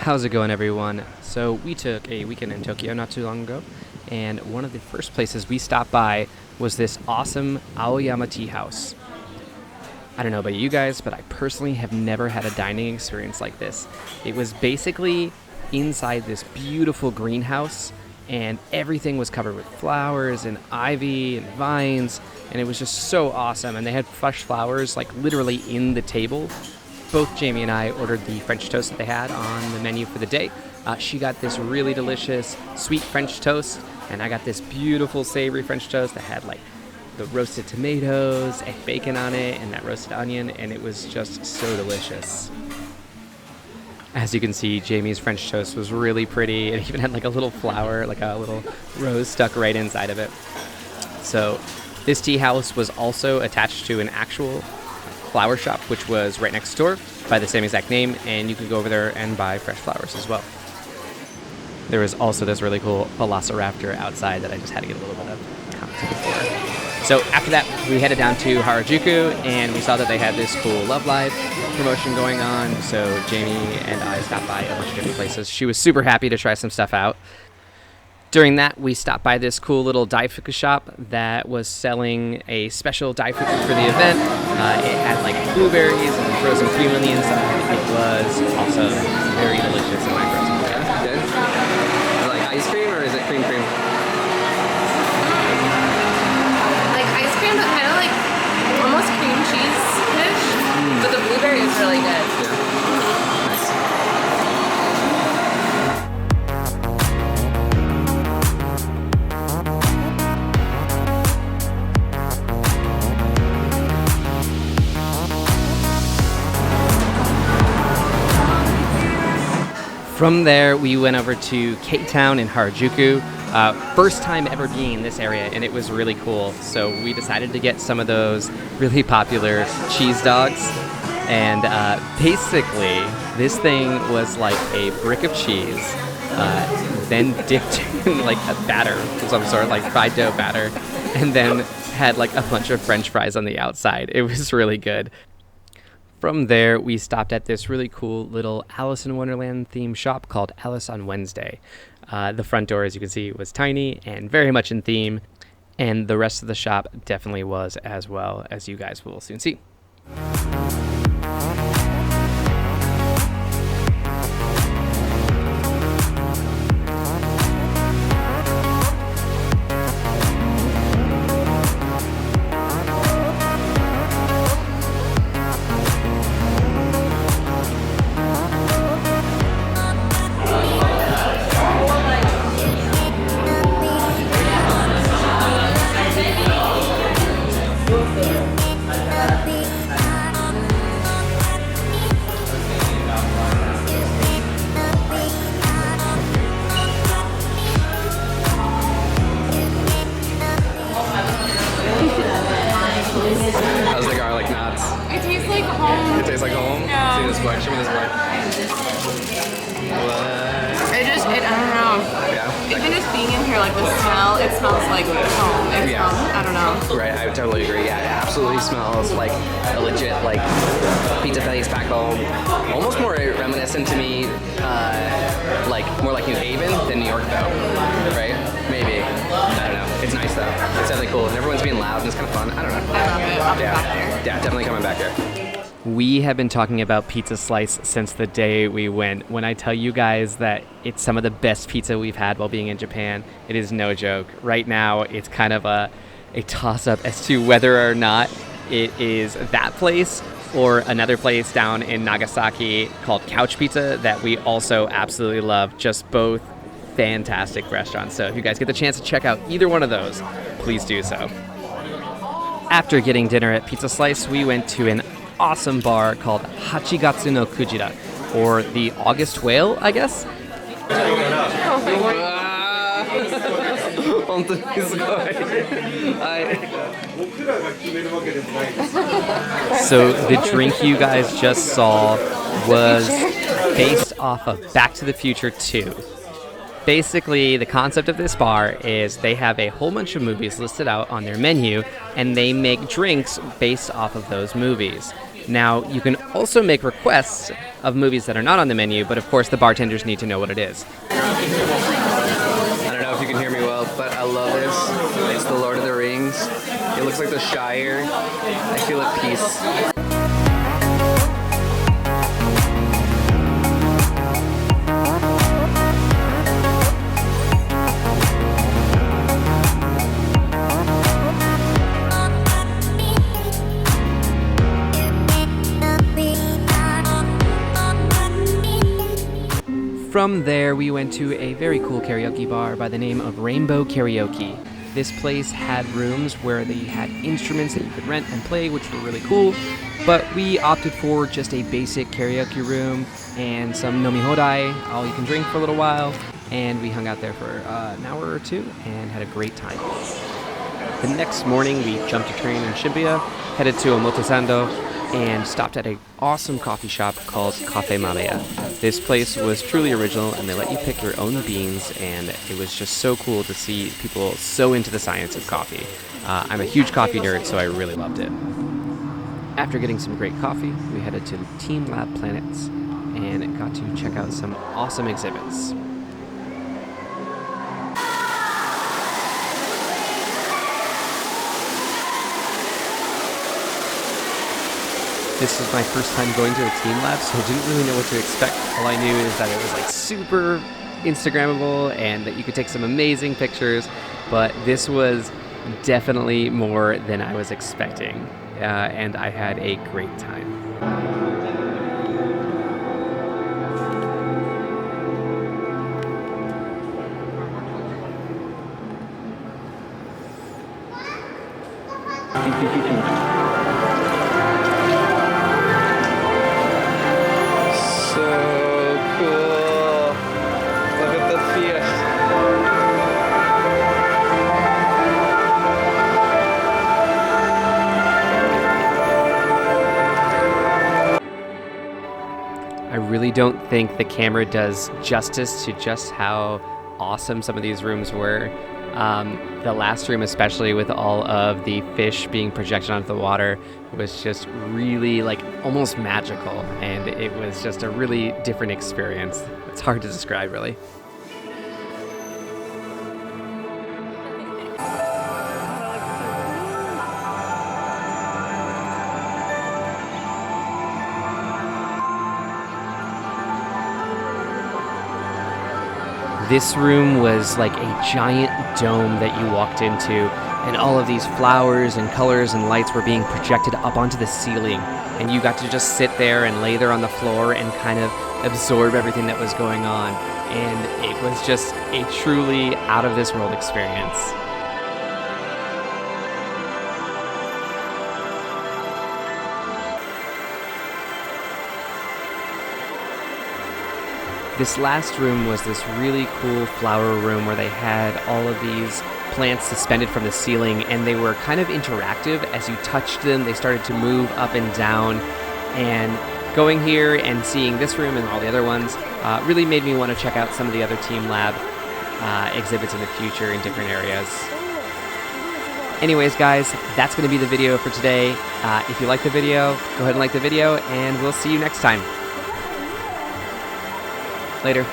How's it going, everyone? So we took a weekend in Tokyo not too long ago, and one of the first places we stopped by was this awesome Aoyama tea house. I don't know about you guys, but I personally have never had a dining experience like this. It was basically inside this beautiful greenhouse, and everything was covered with flowers and ivy and vines, and it was just so awesome. And they had fresh flowers like literally in the table. Both Jamie and I ordered the French toast that they had on the menu for the day. She got this really delicious sweet French toast, and I got this beautiful savory French toast that had like the roasted tomatoes and bacon on it and that roasted onion, and it was just so delicious. As you can see, Jamie's French toast was really pretty. It even had like a little flower, like a little rose stuck right inside of it. So this tea house was also attached to an actual flower shop, which was right next door by the same exact name, and you could go over there and buy fresh flowers as well. There was also this really cool velociraptor outside that I just had to get a little bit of content for. So after that, we headed down to Harajuku, and we saw that they had this cool Love Live promotion going on, so Jamie and I stopped by a bunch of different places. She was super happy to try some stuff out. During that, we stopped by this cool little Daifuku shop that was selling a special Daifuku for the event. It had like blueberries and frozen cream on the inside. It was also very delicious in my frozen cream. Yeah, good. Is it like ice cream or is it cream cream? Like ice cream, but kind of like almost cream cheese-ish. But the blueberry is really good. Yeah. Nice. From there, we went over to K-Town in Harajuku. First time ever being in this area, and it was really cool. So we decided to get some of those really popular cheese dogs. And basically, this thing was like a brick of cheese, then dipped in like a batter of some sort, like fried dough batter, and then had like a bunch of French fries on the outside. It was really good. From there, we stopped at this really cool little Alice in Wonderland themed shop called Alice on Wednesday. The front door, as you can see, was tiny and very much in theme, and the rest of the shop definitely was as well, as you guys will soon see. How's the garlic knots? It tastes like home. It tastes like home? Yeah. See this book? Show me this book. What? I don't know. Yeah? Even just being in here, like the smell, it smells like home. It Yeah. smells, I don't know. Right, I totally agree. Yeah, it absolutely smells like a legit like pizza place back home. Almost more reminiscent to me, like more like New Haven than New York though. Right? Maybe. I don't know. It's nice though. It's definitely cool. And everyone's being loud and it's kind of fun. I don't know. I love it. I'll be Yeah. back there. Yeah, definitely coming back here. We have been talking about Pizza Slice since the day we went. When I tell you guys that it's some of the best pizza we've had while being in Japan, it is no joke. Right now, it's kind of a toss-up as to whether or not it is that place or another place down in Nagasaki called Couch Pizza that we also absolutely love. Just both fantastic restaurants. So if you guys get the chance to check out either one of those, please do so. After getting dinner at Pizza Slice, we went to an awesome bar called Hachigatsu no Kujira, or the August Whale, I guess. 本当にすごい。はい。 So the drink you guys just saw was based off of Back to the Future 2. Basically, the concept of this bar is they have a whole bunch of movies listed out on their menu, and they make drinks based off of those movies. Now, you can also make requests of movies that are not on the menu, but of course the bartenders need to know what it is. I don't know if you can hear me well, but I love this. It's the Lord of the Rings. It looks like the Shire. I feel at peace. From there, we went to a very cool karaoke bar by the name of Rainbow Karaoke. This place had rooms where they had instruments that you could rent and play, which were really cool, but we opted for just a basic karaoke room and some nomi hodai, all you can drink for a little while, and we hung out there for an hour or two and had a great time. The next morning, we jumped a train in Shibuya, headed to Omotesando, and stopped at an awesome coffee shop called Cafe Mabea. This place was truly original, and they let you pick your own beans, and it was just so cool to see people so into the science of coffee. I'm a huge coffee nerd, so I really loved it. After getting some great coffee, we headed to Team Lab Planets and got to check out some awesome exhibits. This was my first time going to a team lab, so I didn't really know what to expect. All I knew is that it was like super Instagrammable and that you could take some amazing pictures, but this was definitely more than I was expecting, and I had a great time. I really don't think the camera does justice to just how awesome some of these rooms were. The last room, especially with all of the fish being projected onto the water, was just really like almost magical, and it was just a really different experience. It's hard to describe, really. This room was like a giant dome that you walked into, and all of these flowers and colors and lights were being projected up onto the ceiling, and you got to just sit there and lay there on the floor and kind of absorb everything that was going on, and it was just a truly out-of-this-world experience. This last room was this really cool flower room where they had all of these plants suspended from the ceiling, and they were kind of interactive. As you touched them, they started to move up and down, and going here and seeing this room and all the other ones really made me want to check out some of the other Team Lab exhibits in the future in different areas. Anyways, guys, that's going to be the video for today. If you like the video, go ahead and like the video, and we'll see you next time. Later.